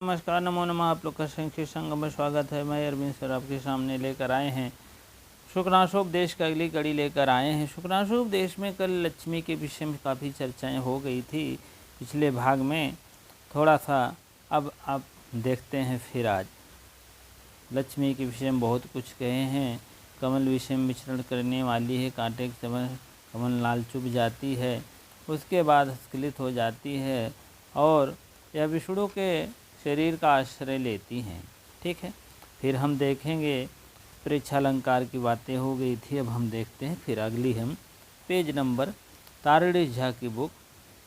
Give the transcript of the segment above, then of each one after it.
नमस्कार, नमो नमः। आप लोग का संक्षिप्त संगम में स्वागत है। मैं अरविंद सर आपके सामने लेकर आए हैं शुक्रांशोपदेश का अगली कड़ी लेकर आए हैं। शुक्रांशोपदेश में कल लक्ष्मी के विषय में काफ़ी चर्चाएं हो गई थी पिछले भाग में, थोड़ा सा अब आप देखते हैं। फिर आज लक्ष्मी के विषय में बहुत कुछ कहे हैं। कमल विषय में विचरण करने वाली है, कांटे के समय कमल लाल चुभ जाती है, उसके बाद स्खलित हो जाती है और यह विष्णु के शरीर का आश्रय लेती हैं। ठीक है, फिर हम देखेंगे प्रेक्षालंकार की बातें हो गई थी। अब हम देखते हैं फिर अगली हम पेज नंबर तारणी झा की बुक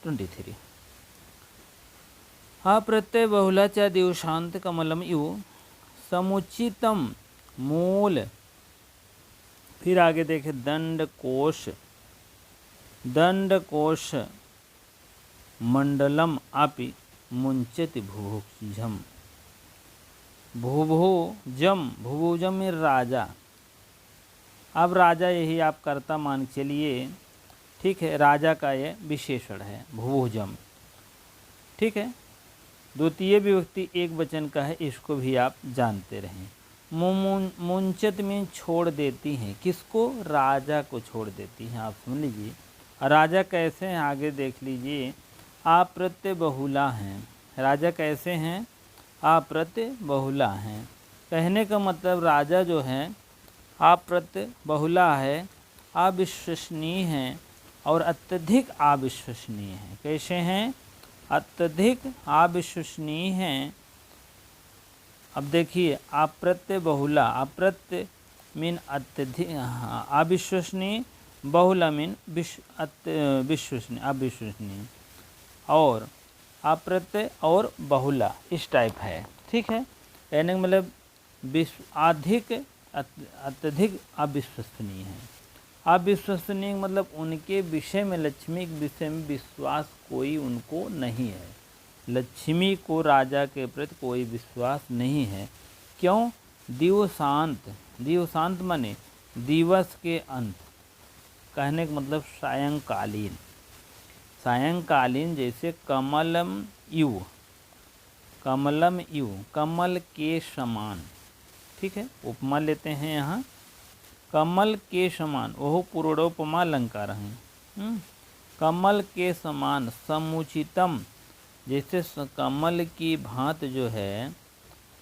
23। हा प्रत्यय बहुलाच्या दिवसांत कमलम इव समुचितम मूल। फिर आगे देखे दंड कोश मंडलम आपि मुंचति भुभुजम। भुभुजम में राजा। अब राजा यही आप कर्ता मान चलिए। ठीक है, राजा का ये विशेषण है भुभुजम। ठीक है, द्वितीय विभक्ति एक वचन का है, इसको भी आप जानते रहें। मुंचत में छोड़ देती हैं, किसको? राजा को छोड़ देती हैं। आप सुन लीजिए राजा कैसे हैं, आगे देख लीजिए। आप प्रत्यय बहुला हैं। राजा कैसे हैं? अप्रत्यय बहुला हैं। कहने का मतलब राजा जो है अप्रत्यय बहुला है, अविश्वसनीय हैं और अत्यधिक अविश्वसनीय हैं। कैसे हैं? अत्यधिक अविश्वसनीय हैं। अब देखिए अप्रत्यय बहुला, अप्रत्यय मीन अत्यधिक अविश्वसनीय, बहुला मीन विश्वसनीय अविश्वसनीय, और अप्रत्यय और बहुला इस टाइप है। ठीक है, कहने का मतलब अधिक अत्यधिक अविश्वसनीय है। अविश्वसनीय मतलब उनके विषय में, लक्ष्मी के विषय में विश्वास कोई उनको नहीं है। लक्ष्मी को, राजा के प्रति कोई विश्वास नहीं है। क्यों? दिवसांत माने दिवस के अंत। कहने का मतलब सायंकालीन जैसे कमलम इव, कमल के समान। ठीक है, उपमा लेते हैं यहाँ कमल के समान, वह पूर्णोपमा अलंकार हैं। कमल के समान समुचितम, जैसे कमल की भांत जो है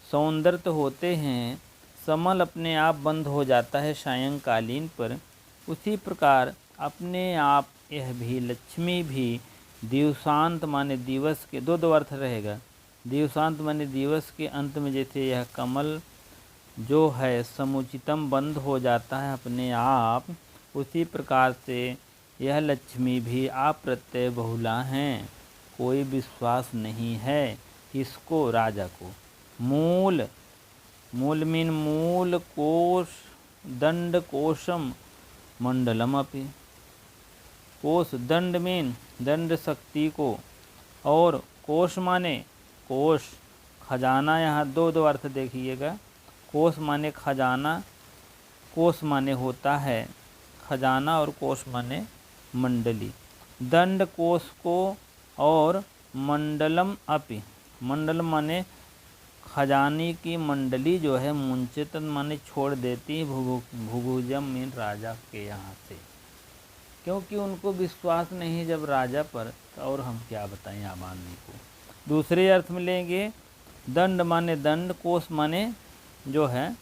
सौंदर्य होते हैं, समल अपने आप बंद हो जाता है सायंकालीन पर, उसी प्रकार अपने आप यह भी लक्ष्मी भी दिवसांत माने दिवस के दो अर्थ रहेगा। दिवसांत माने दिवस के अंत में जैसे यह कमल जो है समुचितम बंद हो जाता है अपने आप, उसी प्रकार से यह लक्ष्मी भी अप्रत्यय बहुला हैं, कोई विश्वास नहीं है इसको, राजा को। मूल मीन मूल कोश, दंड कोशम मंडलम अपि। कोश दंड मीन दंड शक्ति को, और कोश माने कोश खजाना। यहाँ दो अर्थ देखिएगा। कोश माने खजाना, कोश माने होता है खजाना, और कोश माने मंडली। दंड कोश को और मंडलम अपि, मंडल माने खजाने की मंडली जो है, मुंचतन माने छोड़ देती, भुभुजम मीन राजा के यहाँ से, क्योंकि उनको विश्वास नहीं है जब राजा पर, और हम क्या बताएं आम आदमी को। दूसरे अर्थ में लेंगे, दंड माने दंड, कोश माने जो है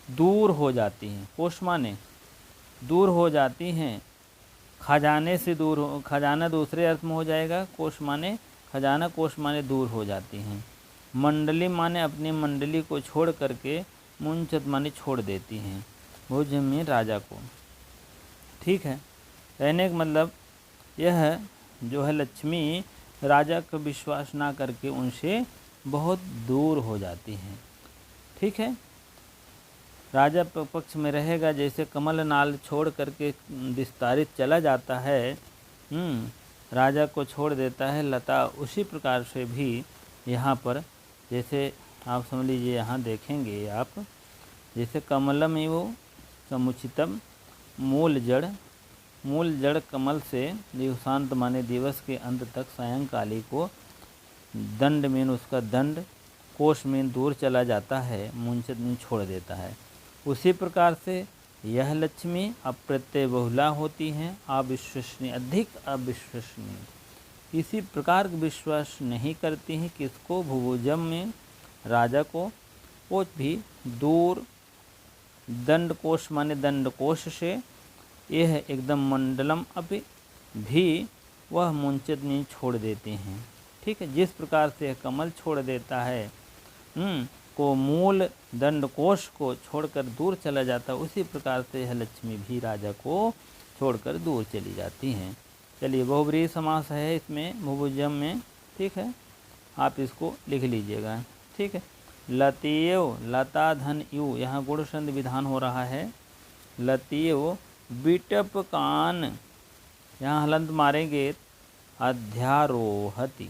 दूर हो जाती हैं, कोश माने दूर हो जाती हैं, खजाने से दूर हो, खजाना दूसरे अर्थ में हो जाएगा, कोश माने खजाना, कोश माने दूर हो जाती हैं। मंडली माने अपनी मंडली को छोड़ करके, मुंचत माने छोड़ देती हैं, भुज में राजा को। ठीक है, कहने का मतलब यह जो है लक्ष्मी राजा का विश्वास ना करके उनसे बहुत दूर हो जाती हैं। ठीक है, राजा पक्ष में रहेगा, जैसे कमल नाल छोड़ करके विस्तारित चला जाता है, राजा को छोड़ देता है लता, उसी प्रकार से भी यहाँ पर जैसे आप समझ लीजिए, यहाँ देखेंगे आप, जैसे कमलम एवं समुचितम मूल जड़ कमल से दिवसांत माने दिवस के अंत तक सायंकाली को, दंड मीन उसका दंड, कोश में दूर चला जाता है, मुंचत में छोड़ देता है। उसी प्रकार से यह लक्ष्मी अप्रत्यय बहुला होती हैं, अविश्वसनीय, अधिक अविश्वसनीय। इसी प्रकार विश्वास नहीं करती हैं किसको, भुभुजम में राजा को, वो भी दूर दंड कोश माने दंड कोश से, यह एकदम मंडलम अभी भी वह मुंचत में छोड़ देते हैं। ठीक है, जिस प्रकार से कमल छोड़ देता है को मूल दंड कोश को छोड़कर दूर चला जाता है, उसी प्रकार से यह लक्ष्मी भी राजा को छोड़कर दूर चली जाती हैं। चलिए, बहुब्रीहि समास है इसमें भुभुजम में। ठीक है, आप इसको लिख लीजिएगा। ठीक है, लतीयव लता धन यु, यहाँ गुण संध विधान हो रहा है। लतीयव बिटप कान, यहाँ हलंत मारेंगे, अध्यारोहति।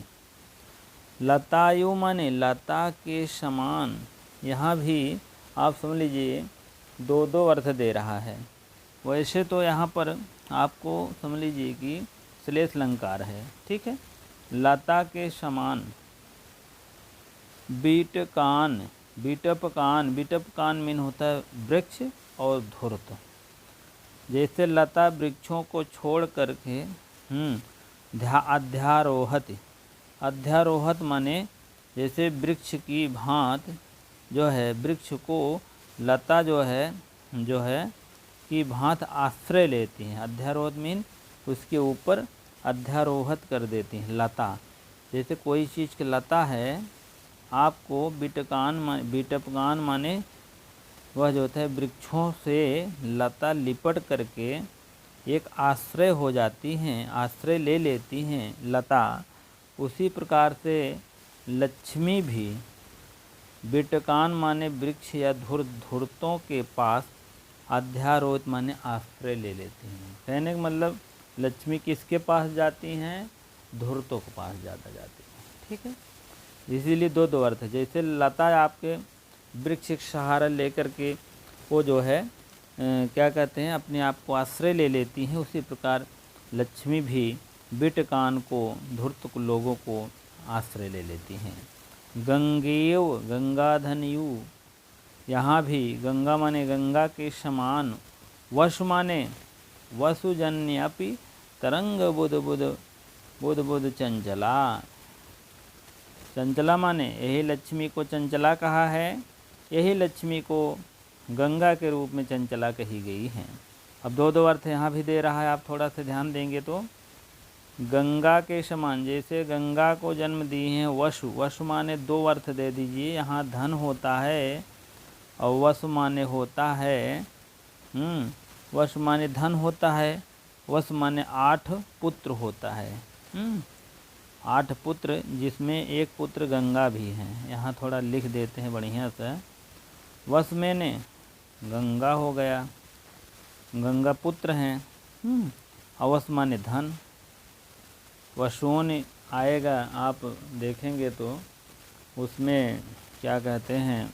लतायु माने लता के समान, यहाँ भी आप समझ लीजिए दो दो अर्थ दे रहा है। वैसे तो यहाँ पर आपको समझ लीजिए कि श्लेष अलंकार है। ठीक है, लता के समान, बीटकान, बीटपकान, बीटपकान मीन होता है वृक्ष और धूर्त। जैसे लता वृक्षों को छोड़ करके अध्यारोहति, अध्यारोहत माने जैसे वृक्ष की भांत जो है, वृक्ष को लता जो है की भांत आश्रय लेती हैं। अध्यारोहत मीन उसके ऊपर अध्यारोहत कर देती हैं लता। जैसे कोई चीज़ की लता है, आपको बीटपकान माने वह जो होता है वृक्षों से लता लिपट करके एक आश्रय हो जाती हैं, आश्रय ले लेती हैं लता। उसी प्रकार से लक्ष्मी भी बीटकान माने वृक्ष या धूर्तों के पास, अध्यारोहित माने आश्रय ले लेती हैं। कहने का मतलब लक्ष्मी किसके पास जाती हैं, धूर्तों के पास ज़्यादा जाती हैं। ठीक है, इसीलिए दो दो अर्थ है। जैसे लता आपके वृक्ष सहारा लेकर के वो जो है क्या कहते हैं, अपने आप को आश्रय ले लेती हैं, उसी प्रकार लक्ष्मी भी बीटकान को, धूर्त लोगों को आश्रय ले लेती हैं। गंगेव गंगाधनयु, यहाँ भी गंगा माने गंगा के समान, वसु माने वसुजन्यपि तरंग बुध बुध बुध बुध चंचला। चंचला माने यही लक्ष्मी को चंचला कहा है, यही लक्ष्मी को गंगा के रूप में चंचला कही गई है। अब दो दो अर्थ यहाँ भी दे रहा है, आप थोड़ा सा ध्यान देंगे तो गंगा के समान, जैसे गंगा को जन्म दी हैं वसु, वसु माने दो अर्थ दे दीजिए, यहाँ धन होता है और वसु माने होता है वसु माने धन होता है, वसु माने 8 पुत्र होता है। 8 पुत्र, जिसमें एक पुत्र गंगा भी हैं। यहाँ थोड़ा लिख देते हैं बढ़िया से। वस में ने गंगा हो गया, गंगा पुत्र हैं। अवस माने धन, वसुओं ने आएगा, आप देखेंगे तो उसमें क्या कहते हैं,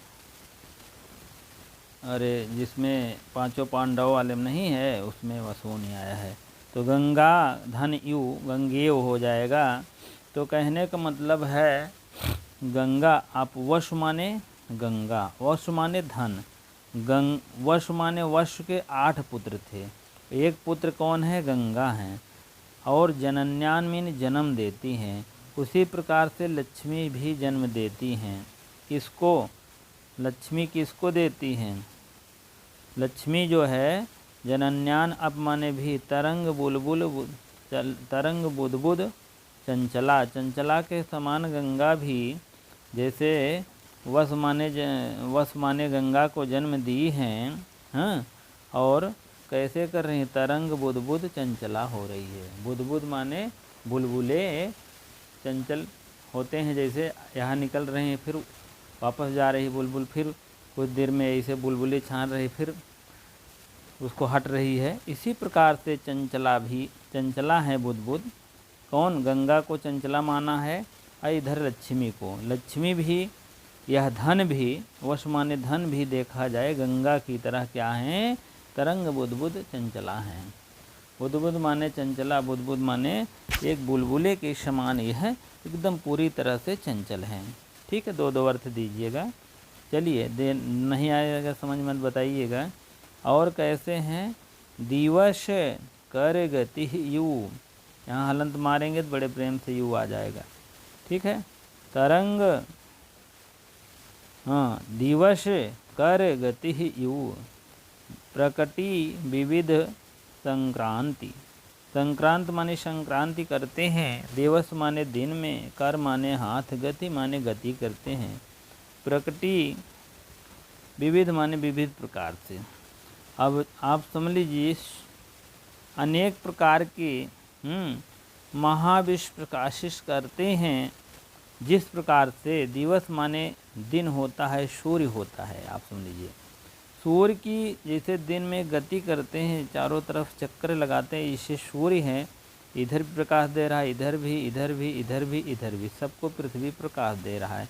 अरे जिसमें पांचों पांडव वाले में नहीं है, उसमें वसुओं नहीं आया है। तो गंगा धन यु गंगेय हो जाएगा। तो कहने का मतलब है गंगा, आप वसु माने गंगा, वसु माने धन, वसु माने वसु के 8 पुत्र थे। एक पुत्र कौन है, गंगा हैं, और जनन्यान मीन जन्म देती हैं। उसी प्रकार से लक्ष्मी भी जन्म देती हैं। किसको, लक्ष्मी किसको देती हैं, लक्ष्मी जो है जनन्यान अप माने भी तरंग बुलबुल तरंग बुदबुद चंचला, चंचला के समान गंगा भी जैसे वस माने गंगा को जन्म दी हैं। हाँ, और कैसे कर रही हैं, तरंग बुदबुद चंचला हो रही है। बुदबुद माने बुलबुले चंचल होते हैं, जैसे यहाँ निकल रहे हैं फिर वापस जा रही बुलबुल, फिर कुछ देर में ऐसे बुलबुले छान रही, फिर उसको हट रही है। इसी प्रकार से चंचला भी, चंचला है बुदबुद। कौन, गंगा को चंचला माना है, और इधर लक्ष्मी को। लक्ष्मी भी, यह धन भी, वश माने धन भी देखा जाए गंगा की तरह क्या है, तरंग बुदबुद चंचला हैं। बुदबुद माने चंचला, बुदबुद माने एक बुलबुले के समान यह एकदम पूरी तरह से चंचल हैं। ठीक है, दो दो अर्थ दीजिएगा। चलिए, दे नहीं आएगा समझ में बताइएगा। और कैसे हैं? दिवश कर गति यू, यहाँ हलंत मारेंगे तो बड़े प्रेम से यू आ जाएगा। ठीक है, तरंग, हाँ, दिवश कर गति यू, प्रकटी विविध संक्रांति। संक्रांत माने संक्रांति करते हैं, दिवस माने दिन में, कर माने हाथ, गति माने गति करते हैं, प्रकटी विविध माने विविध प्रकार से। अब आप समझ लीजिए, अनेक प्रकार के महाविश्व प्रकाशित करते हैं। जिस प्रकार से दिवस माने दिन होता है, सूर्य होता है, आप समझ लीजिए सूर्य की जैसे दिन में गति करते हैं, चारों तरफ चक्कर लगाते हैं, इससे सूर्य है, इधर भी प्रकाश दे रहा है, इधर भी, इधर भी, इधर भी, इधर भी, सबको पृथ्वी प्रकाश दे रहा है।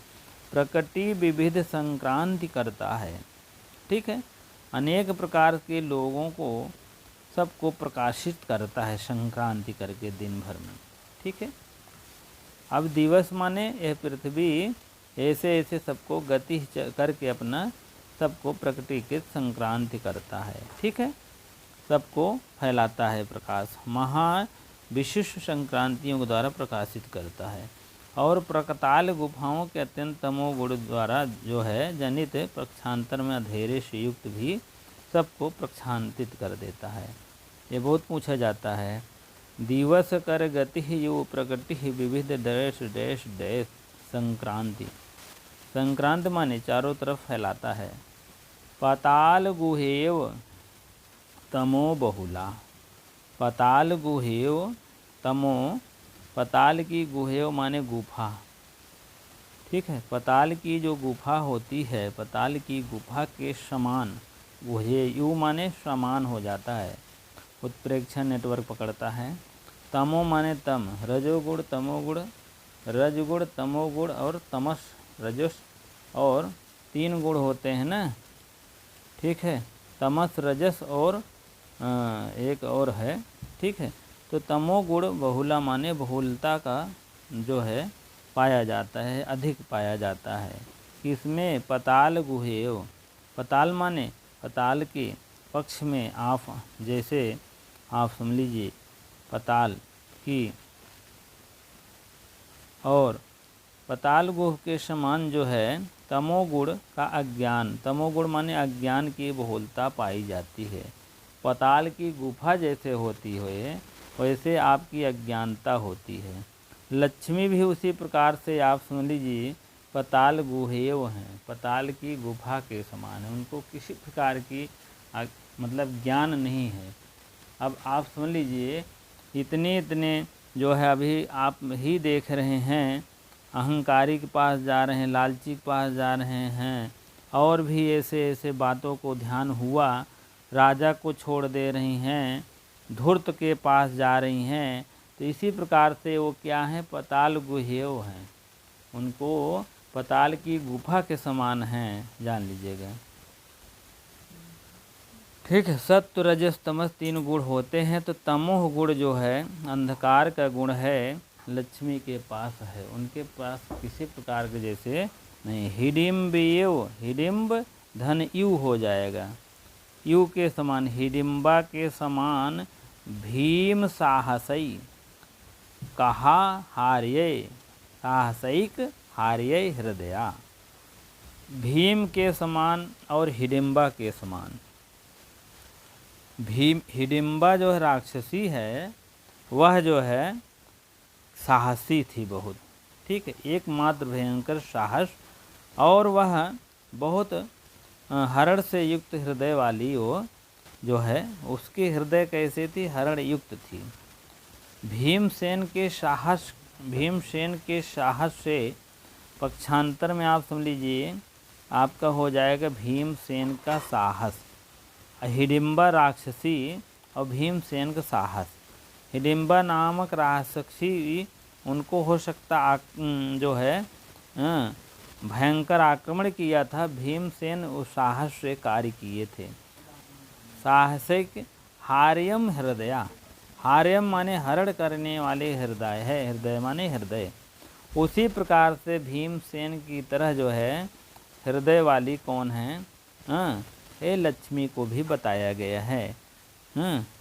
प्रकृति विविध संक्रांति करता है। ठीक है, अनेक प्रकार के लोगों को सबको प्रकाशित करता है संक्रांति करके दिन भर में। ठीक है, अब दिवस माने यह पृथ्वी ऐसे ऐसे सबको गति करके अपना सबको प्रकृति के संक्रांति करता है। ठीक है, सबको फैलाता है प्रकाश, महा विशिष्ट संक्रांतियों के द्वारा प्रकाशित करता है। और प्रकताल गुफाओं के अत्यंत तमोगुण द्वारा जो है जनित प्रक्षांतर में अंधेरे से युक्त भी सबको प्रक्षांतित कर देता है। ये बहुत पूछा जाता है। दिवस कर गति यु प्रकृति विविध डैश डैश डैश संक्रांति। संक्रांत माने चारों तरफ फैलाता है। पाताल गुहेव तमो बहुला, पाताल गुहेव तमो, पाताल की गुहेव माने गुफा। ठीक है, पाताल की जो गुफा होती है, पाताल की गुफा के समान, गुहे यू माने समान हो जाता है, उत्प्रेक्षण नेटवर्क पकड़ता है। तमो माने तम, रजोगुण तमोगुण, रजगुण तमोगुण और तमस रजस, और 3 गुण होते हैं ना। ठीक है, तमस रजस और एक और है। ठीक है, तो तमोगुण बहुला माने बहुलता का जो है पाया जाता है, अधिक पाया जाता है। किसमें? पताल गुहेव, पताल माने पताल के पक्ष में, आप जैसे आप समझ लीजिए पताल की, और पताल गुह के समान जो है तमोगुण का अज्ञान, तमोगुण माने अज्ञान की बहुलता पाई जाती है। पताल की गुफा जैसे होती है वैसे आपकी अज्ञानता होती है। लक्ष्मी भी उसी प्रकार से आप समझ लीजिए पताल गुहेव हैं, पताल की गुफा के समान है, उनको किसी प्रकार की मतलब ज्ञान नहीं है। अब आप समझ लीजिए इतने जो है अभी आप ही देख रहे हैं, अहंकारी के पास जा रहे हैं, लालची के पास जा रहे हैं, और भी ऐसे ऐसे बातों को ध्यान हुआ, राजा को छोड़ दे रही हैं, धूर्त के पास जा रही हैं। तो इसी प्रकार से वो क्या हैं? पताल गुहेव हैं, उनको पताल की गुफा के समान हैं, जान लीजिएगा। ठीक है, सत्व रजस तमस 3 गुण होते हैं। तो तमोह गुण जो है अंधकार का गुण है, लक्ष्मी के पास है, उनके पास किसी प्रकार के जैसे नहीं। हिडिम्ब एव, हिडिम्ब धन यू हो जाएगा, यू के समान, हिडिम्बा के समान। भीम साहसई कहा हार्य, साहसिक हार्य हृदया, भीम के समान और हिडिम्बा के समान। भीम, हिडिम्बा जो है राक्षसी है, वह जो है साहसी थी बहुत। ठीक है, एकमात्र भयंकर साहस, और वह बहुत हरण से युक्त हृदय वाली वो जो है, उसकी हृदय कैसे थी? हरण युक्त थी। भीमसेन के साहस, भीमसेन के साहस से पक्षांतर में आप समझ लीजिए आपका हो जाएगा भीमसेन का साहस, हिडिम्बा राक्षसी और भीमसेन का साहस। हिडिम्बा नामक राक्षसी उनको हो सकता जो है भयंकर आक्रमण किया था, भीमसेन उस साहस से कार्य किए थे। साहसिक हार्यम हृदया, हार्यम माने हरण करने वाले हृदय है, हृदय माने हृदय, उसी प्रकार से भीमसेन की तरह जो है हृदय वाली कौन है, हाँ, ये लक्ष्मी को भी बताया गया है।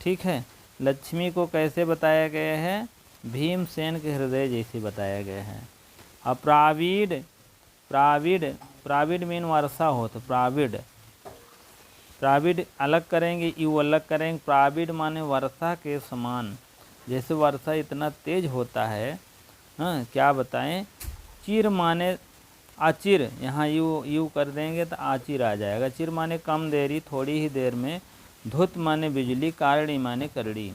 ठीक है, लक्ष्मी को कैसे बताया गया है, भीमसेन के हृदय जैसे बताया गया है। अप्राविड, प्राविड, प्राविड मीन वर्षा हो तो प्राविड, प्राविड अलग करेंगे, यू अलग करेंगे। प्राविड माने वर्षा के समान, जैसे वर्षा इतना तेज होता है, हाँ, क्या बताएं। चिर माने आचिर, यहाँ यू यू कर देंगे तो आचिर आ जाएगा। चिर माने कम देरी, थोड़ी ही देर में। धुत माने बिजली, कारणी माने करड़ी।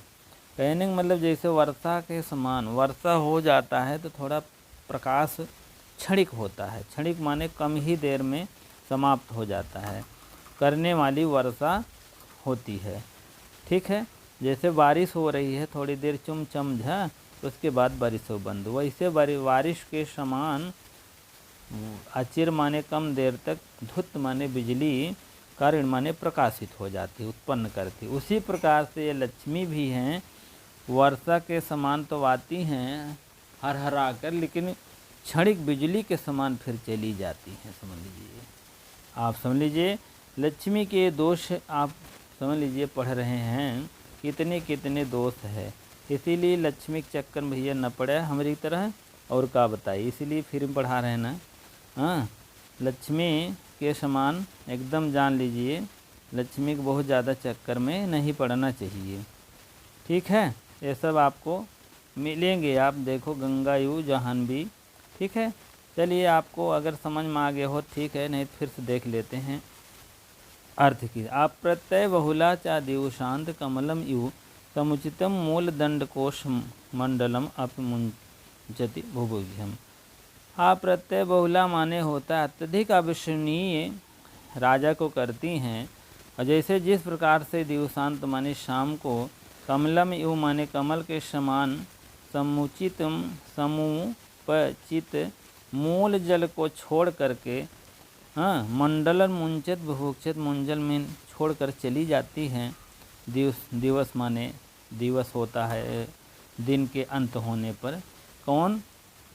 कहने का मतलब जैसे वर्षा के समान वर्षा हो जाता है तो थोड़ा प्रकाश क्षणिक होता है। क्षणिक माने कम ही देर में समाप्त हो जाता है, करने वाली वर्षा होती है। ठीक है, जैसे बारिश हो रही है, थोड़ी देर चुम चम झा, उसके बाद बारिश हो बंद, वैसे बारिश के समान अचिर माने कम देर तक, धुत माने बिजली, कारण माने प्रकाशित हो जाती, उत्पन्न करती। उसी प्रकार से ये लक्ष्मी भी हैं, वर्षा के समान तो आती हैं हर हरा कर, लेकिन क्षणिक बिजली के समान फिर चली जाती हैं। समझ लीजिए, आप समझ लीजिए लक्ष्मी के दोष आप समझ लीजिए, पढ़ रहे हैं कितने कितने दोष है। इसीलिए लक्ष्मी के चक्कर में भैया न पड़े हमारी तरह, और क्या बताइए, इसीलिए फिर पढ़ा रहे हैं ना। हाँ, लक्ष्मी के समान एकदम जान लीजिए, लक्ष्मी के बहुत ज़्यादा चक्कर में नहीं पड़ना चाहिए। ठीक है, ये सब आपको मिलेंगे, आप देखो गंगा यू जाह्नवी। ठीक है, चलिए आपको अगर समझ में आ गया हो ठीक है, नहीं तो फिर से देख लेते हैं अर्थ की। आप प्रत्यय बहुला चा दिवशांत कमलम यु समुचितम मूल दंड कोश मंडलम अपमुंचति भुभुभ्यम। आप प्रत्यय बहुला माने होता है अत्यधिक अविश्वसनीय राजा को करती हैं, और जैसे जिस प्रकार से दिवसांत माने शाम को, कमलम यु माने कमल के समान, समुचितम समुपचित मूल जल को छोड़ करके, हाँ, मंडलन मुंचत भुभुक्षत, मुंजल में छोड़कर चली जाती हैं। दिवस माने दिवस होता है दिन के अंत होने पर, कौन,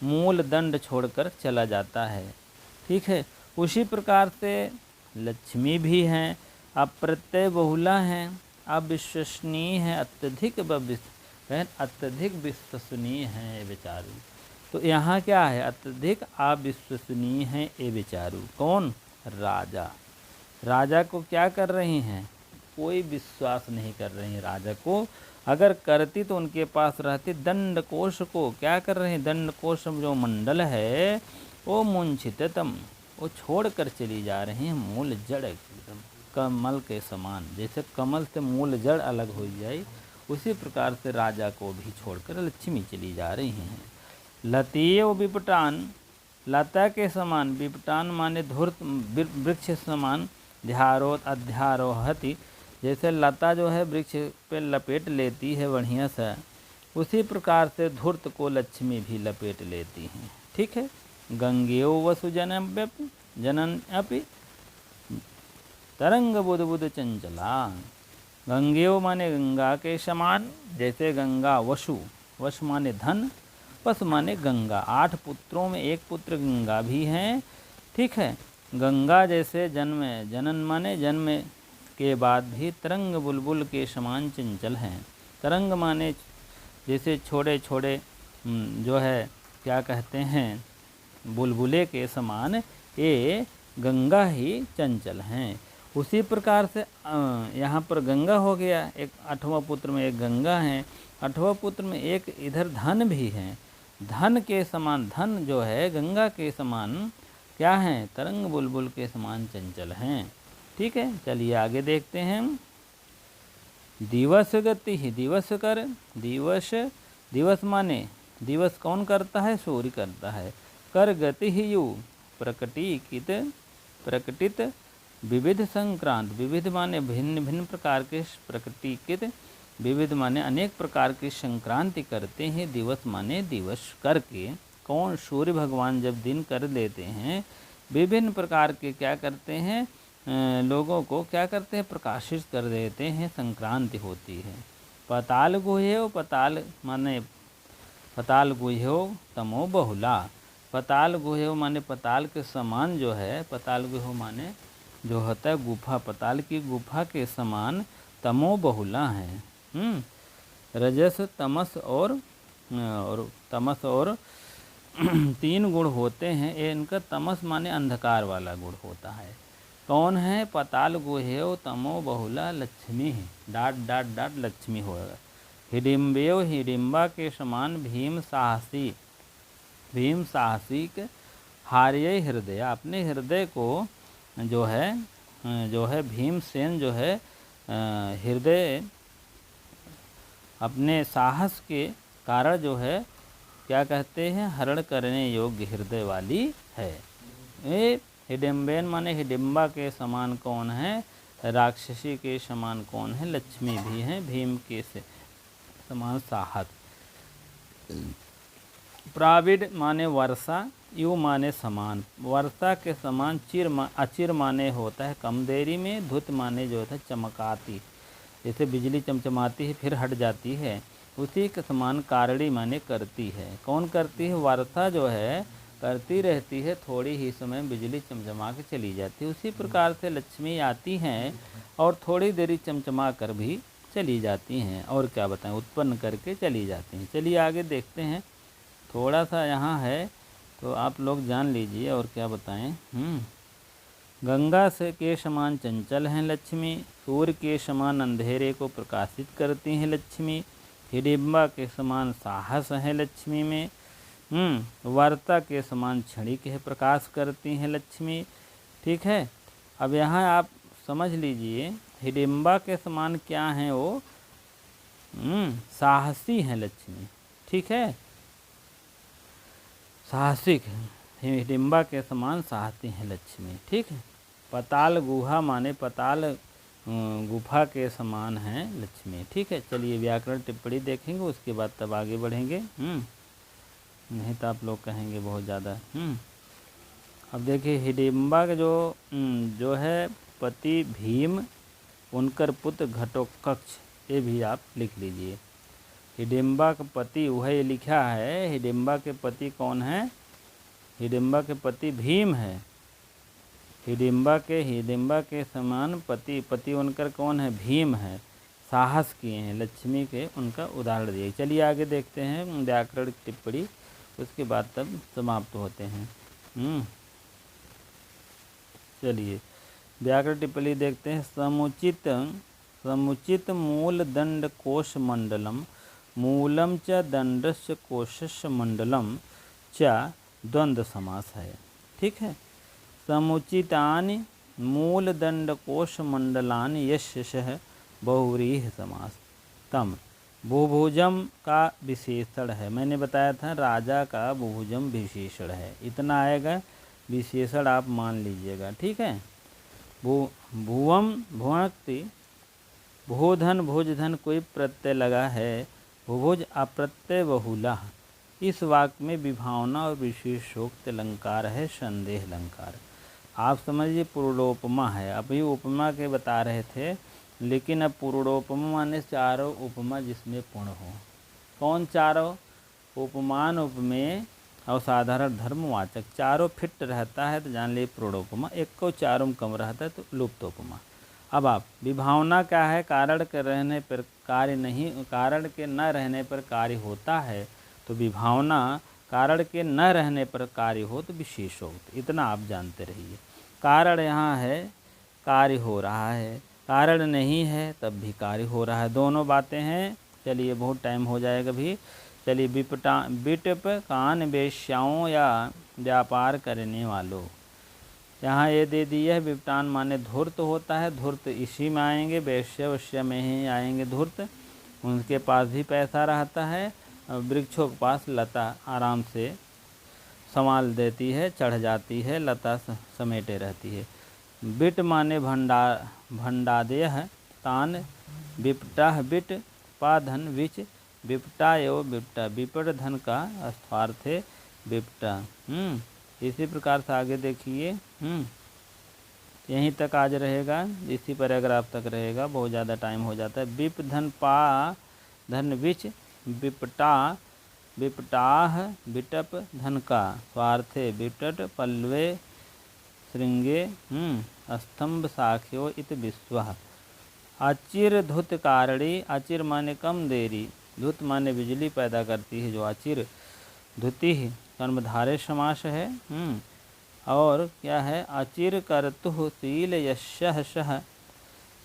मूल दंड छोड़कर चला जाता है। ठीक है, उसी प्रकार से लक्ष्मी भी हैं, अप्रत्यय बहुला हैं, अविश्वसनीय हैं, अत्यधिक अत्यधिक विश्वसनीय हैं ये विचारू। तो यहाँ क्या है, अत्यधिक अविश्वसनीय हैं ये विचारू। कौन, राजा। राजा को क्या कर रही हैं, कोई विश्वास नहीं कर रही हैं राजा को। अगर करती तो उनके पास रहती। दंड कोश को क्या कर रहे हैं, दंड कोश जो मंडल है वो मुंछितम, वो छोड़ कर चली जा रही हैं मूल जड़ एकदम कमल के समान। जैसे कमल से मूल जड़ अलग हो जाए, उसी प्रकार से राजा को भी छोड़कर लक्ष्मी चली जा रही हैं। लतीय विपटान, लता के समान, विपटान माने धूर्त वृक्ष समान, ध्यारोत अध्यारोहति, जैसे लता जो है वृक्ष पे लपेट लेती है बढ़िया सा, उसी प्रकार से धूर्त को लक्ष्मी भी लपेट लेती हैं। ठीक है, गंगेयो वसु जनन अपि तरंग बुध बुध चंचला। गंगेयो माने गंगा के समान, जैसे गंगा वसु, वसु माने धन, पस माने गंगा। 8 पुत्रों में एक पुत्र गंगा भी हैं। ठीक है, गंगा जैसे जन्म, जनन माने जन्म के बाद भी तरंग बुलबुल के समान चंचल हैं। तरंग माने जैसे छोटे छोटे जो है क्या कहते हैं, बुलबुले के समान ये गंगा ही चंचल हैं। उसी प्रकार से यहाँ पर गंगा हो गया, एक 8वां पुत्र में एक गंगा है, 8वां पुत्र में एक इधर धन भी है। धन के समान, धन जो है गंगा के समान क्या है, तरंग बुलबुल के समान चंचल हैं। ठीक है, चलिए आगे देखते हैं। दिवस गति ही, दिवस कर, दिवस, दिवस माने दिवस कौन करता है, सूर्य करता है। कर गति ही यु प्रकटित, प्रकटित विविध संक्रांत, विविध माने भिन्न भिन्न प्रकार के, प्रकटित विविध माने अनेक प्रकार की संक्रांति करते हैं। दिवस माने दिवस करके, कौन, सूर्य भगवान जब दिन कर देते हैं, विभिन्न प्रकार के क्या करते हैं, लोगों को क्या करते हैं, प्रकाशित कर देते हैं, संक्रांति होती है। पताल गुह्यो, पताल माने पताल गुह्यो तमो बहुला, पताल गुहे माने पताल के समान जो है, पताल गुहे माने जो होता है गुफा, पताल की गुफा के समान तमो बहुला है। रजस तमस और तमस और 3 गुण होते हैं। ये इनका तमस माने अंधकार वाला गुण होता है। कौन है? पताल गुहेव तमो बहुला लक्ष्मी है, डाट डाट डाट लक्ष्मी होगा। हिडिम्बेव हिडिम्बा के समान भीम साहसी, भीम साहसिक हार्य हृदय, अपने हृदय को जो है भीमसेन जो है हृदय अपने साहस के कारण जो है क्या कहते हैं, हरण करने योग्य हृदय वाली है। ये हिडिम्बेन माने हिडिम्बा के समान कौन है? राक्षसी के समान कौन है? लक्ष्मी भी है। भीम के से समान साहस। प्राविड माने वर्षा, यू माने समान, वर्षा के समान। अचिर माने होता है कम देरी में। धुत माने जो होता है चमकाती, जैसे बिजली चमचमाती है फिर हट जाती है, उसी के समान। कारणी माने करती है। कौन करती है? वर्षा जो है करती रहती है, थोड़ी ही समय बिजली चमचमा के चली जाती है। उसी प्रकार से लक्ष्मी आती हैं और थोड़ी देरी चमचमा कर भी चली जाती हैं। और क्या बताएं, उत्पन्न करके चली जाती हैं। चलिए आगे देखते हैं, थोड़ा सा यहाँ है तो आप लोग जान लीजिए और क्या बताएं। गंगा से के समान चंचल हैं लक्ष्मी, सूर्य के समान अंधेरे को प्रकाशित करती हैं लक्ष्मी, हिडिम्बा के समान साहस है लक्ष्मी में, वार्ता के समान क्षणिक है प्रकाश करती हैं लक्ष्मी। ठीक है, अब यहाँ आप समझ लीजिए हिडिम्बा के समान क्या हैं वो, साहसी हैं लक्ष्मी। ठीक है, साहसिक है, हिडिम्बा के समान साहसी हैं लक्ष्मी। ठीक है, पताल गुहा माने पताल गुफा के समान हैं लक्ष्मी। ठीक है, चलिए व्याकरण टिप्पणी देखेंगे, उसके बाद तब आगे बढ़ेंगे। नहीं तो आप लोग कहेंगे बहुत ज़्यादा। अब देखिए हिडिम्बा का जो है पति भीम, उनकर पुत्र घटोत्कच, ये भी आप लिख लीजिए। हिडिम्बा का पति वह लिखा है, हिडिम्बा के पति कौन है? हिडिम्बा के पति भीम है। हिडिम्बा के समान पति उनकर कौन है? भीम है। साहस किए हैं लक्ष्मी के, उनका उदाहरण दिए। चलिए आगे देखते हैं व्याकरण टिप्पणी, उसके बाद तब समाप्त होते हैं। चलिए व्याकरण टिप्पणी देखते हैं। समुचित मूल दंड कोश मंडलम, मूलम च दंडस्य कोशस्य मंडलम च द्वंद्व समास है। ठीक है, समुचितानि मूल दंड कोश मंडलानि यस्य बहुव्रीहि समास। तम बहुभुजम का विशेषण है, मैंने बताया था राजा का बहुभुजम विशेषण है, इतना आएगा विशेषण आप मान लीजिएगा। ठीक है, भुवम भुवक्ति, भूधन भुजधन कोई प्रत्यय लगा है, भुभुज अप्रत्यय बहुला। इस वाक्य में विभावना और विशेषोक्त अलंकार है, संदेह अलंकार। आप समझिए पूर्णोपमा है। अभी उपमा के बता रहे थे, लेकिन अब पूर्णोपमा माने चारों उपमा जिसमें पूर्ण हो। कौन चारों? उपमान, उपमेय और साधारण धर्मवाचक, चारों फिट रहता है तो जान लीजिए पूर्णोपमा। एक को चारों कम रहता है तो लुप्तोपमा। अब आप विभावना क्या है? कारण के रहने पर कार्य नहीं, कारण के न रहने पर कार्य होता है तो विभावना, कारण के न रहने पर कार्य हो तो विशेषोक्त। इतना आप जानते रहिए। कारण यहाँ है, कार्य हो रहा है, कारण नहीं है तब भी कार्य हो रहा है, दोनों बातें हैं। चलिए बहुत टाइम हो जाएगा भी। चलिए विटप कान वेश्याओं या व्यापार करने वालों, यहाँ ये दे दिया है। विपटान माने धूर्त होता है, धूर्त इसी में आएंगे, वैश्य में ही आएंगे धूर्त। उनके पास भी पैसा रहता है, वृक्षों के पास लता आराम से संभाल देती है, चढ़ जाती है, लता समेटे रहती है। बिट माने भंडादेह, तान विपटा बिट, पा धन विच, विपटा एवं विपटा, विपट धन का स्थार्थ है विपटा। इसी प्रकार से आगे देखिए। यहीं तक आज रहेगा, इसी पैराग्राफ तक रहेगा, बहुत ज़्यादा टाइम हो जाता है। विप धन पा धन विच, विपटा विपटाह विटप धनका स्वार्थे विपट पल्लवे श्रृंगे स्तंभ साख्यो इत विश्वः। अचिर धुत कारणी, अचिर माने कम देरी, धुत माने बिजली पैदा करती है जो अचिर, धुति कर्मधारय समास है। और क्या है, अचिर कर्तुः शील यस्यः सः,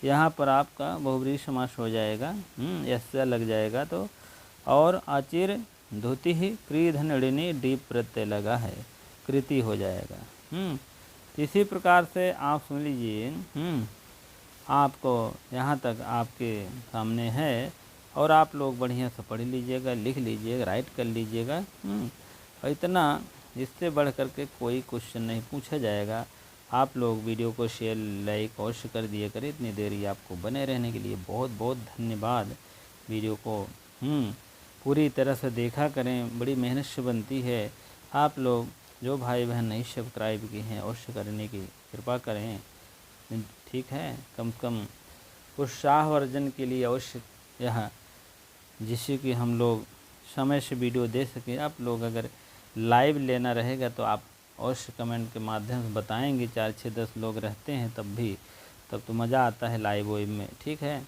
यहाँ पर आपका बहुव्रीहि समास हो जाएगा, यस्य लग जाएगा तो। और अचिर धुति क्रीधनिड़िनी डीप प्रत्यय लगा है, कृति हो जाएगा। इसी प्रकार से आप सुन लीजिए, आपको यहाँ तक आपके सामने है और आप लोग बढ़िया से पढ़ लीजिएगा, लिख लीजिएगा, राइट कर लीजिएगा। और इतना, इससे बढ़ कर के कोई क्वेश्चन नहीं पूछा जाएगा। आप लोग वीडियो को शेयर लाइक अवश्य कर दिया करें। इतनी देरी आपको बने रहने के लिए बहुत बहुत धन्यवाद। वीडियो को पूरी तरह से देखा करें, बड़ी मेहनत से बनती है। आप लोग जो भाई बहन नहीं सब्सक्राइब किए हैं अवश्य करने की कृपा करें, ठीक है। कम से कम उत्साहवर्धन के लिए अवश्य यह, जिससे कि हम लोग समय से वीडियो दे सकें। आप लोग अगर लाइव लेना रहेगा तो आप अवश्य कमेंट के माध्यम से बताएंगे। 4, 6, 10 लोग रहते हैं तब तो मज़ा आता है लाइव वेब में, ठीक है।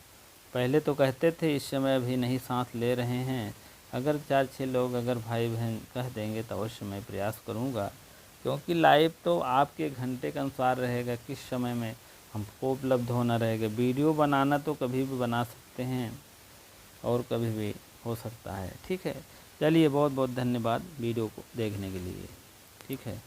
पहले तो कहते थे, इस समय अभी नहीं साथ ले रहे हैं। अगर 4, 6 लोग अगर भाई बहन कह देंगे तो अवश्य मैं प्रयास करूँगा, क्योंकि लाइव तो आपके घंटे के अनुसार रहेगा, किस समय में हमको उपलब्ध होना रहेगा। वीडियो बनाना तो कभी भी बना सकते हैं और कभी भी हो सकता है, ठीक है। चलिए, बहुत बहुत धन्यवाद वीडियो को देखने के लिए, ठीक है।